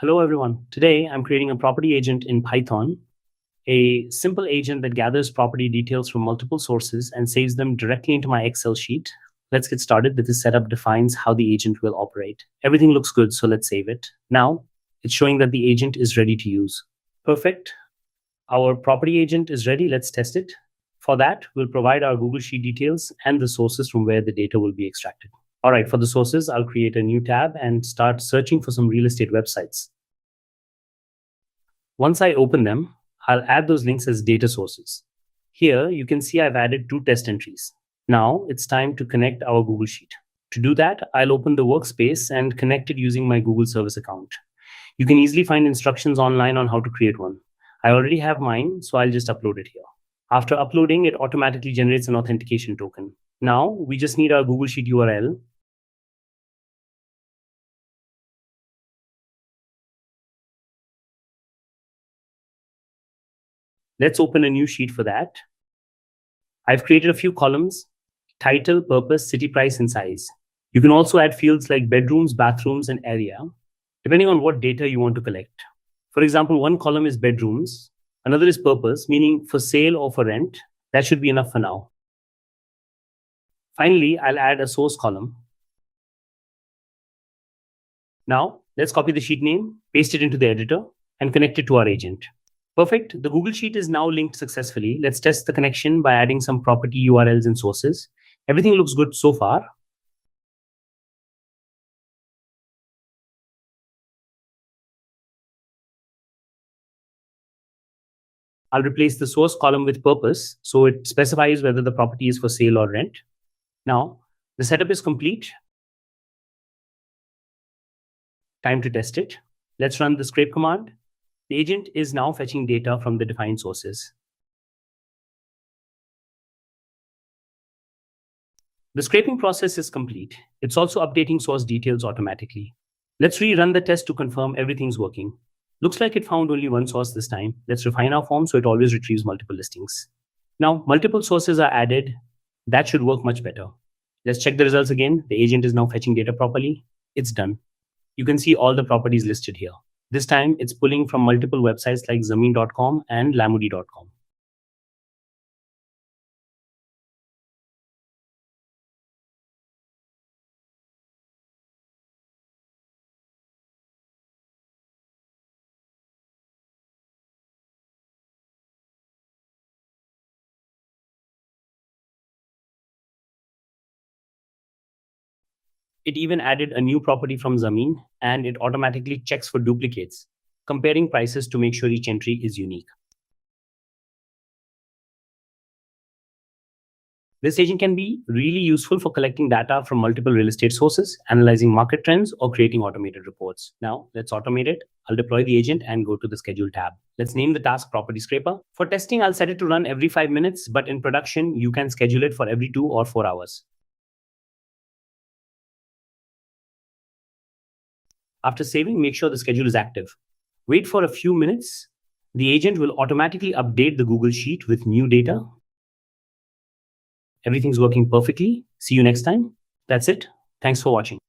Hello, everyone. Today, I'm creating a property agent in Python, a simple agent that gathers property details from multiple sources and saves them directly into my Excel sheet. Let's get started. This setup defines how the agent will operate. Everything looks good, so let's save it. Now, it's showing that the agent is ready to use. Perfect. Our property agent is ready. Let's test it. For that, we'll provide our Google Sheet details and the sources from where the data will be extracted. All right, for the sources, I'll create a new tab and start searching for some real estate websites. Once I open them, I'll add those links as data sources. Here, you can see I've added 2 test entries. Now, it's time to connect our Google Sheet. To do that, I'll open the workspace and connect it using my Google Service account. You can easily find instructions online on how to create one. I already have mine, so I'll just upload it here. After uploading, it automatically generates an authentication token. Now, we just need our Google Sheet URL. Let's open a new sheet for that. I've created a few columns: title, purpose, city price, and size. You can also add fields like bedrooms, bathrooms, and area, depending on what data you want to collect. For example, one column is bedrooms, another is purpose, meaning for sale or for rent. That should be enough for now. Finally, I'll add a source column. Now, let's copy the sheet name, paste it into the editor, and connect it to our agent. Perfect. The Google Sheet is now linked successfully. Let's test the connection by adding some property URLs and sources. Everything looks good so far. I'll replace the source column with purpose, so it specifies whether the property is for sale or rent. Now, the setup is complete. Time to test it. Let's run the scrape command. The agent is now fetching data from the defined sources. The scraping process is complete. It's also updating source details automatically. Let's rerun the test to confirm everything's working. Looks like it found only one source this time. Let's refine our form so it always retrieves multiple listings. Now, multiple sources are added. That should work much better. Let's check the results again. The agent is now fetching data properly. It's done. You can see all the properties listed here. This time, it's pulling from multiple websites like Zameen.com and Lamudi.com. It even added a new property from Zameen, and it automatically checks for duplicates, comparing prices to make sure each entry is unique. This agent can be really useful for collecting data from multiple real estate sources, analyzing market trends, or creating automated reports. Now, let's automate it. I'll deploy the agent and go to the Schedule tab. Let's name the task Property Scraper. For testing, I'll set it to run every 5 minutes, but in production, you can schedule it for every 2 or 4 hours. After saving, make sure the schedule is active. Wait for a few minutes. The agent will automatically update the Google Sheet with new data. Everything's working perfectly. See you next time. That's it. Thanks for watching.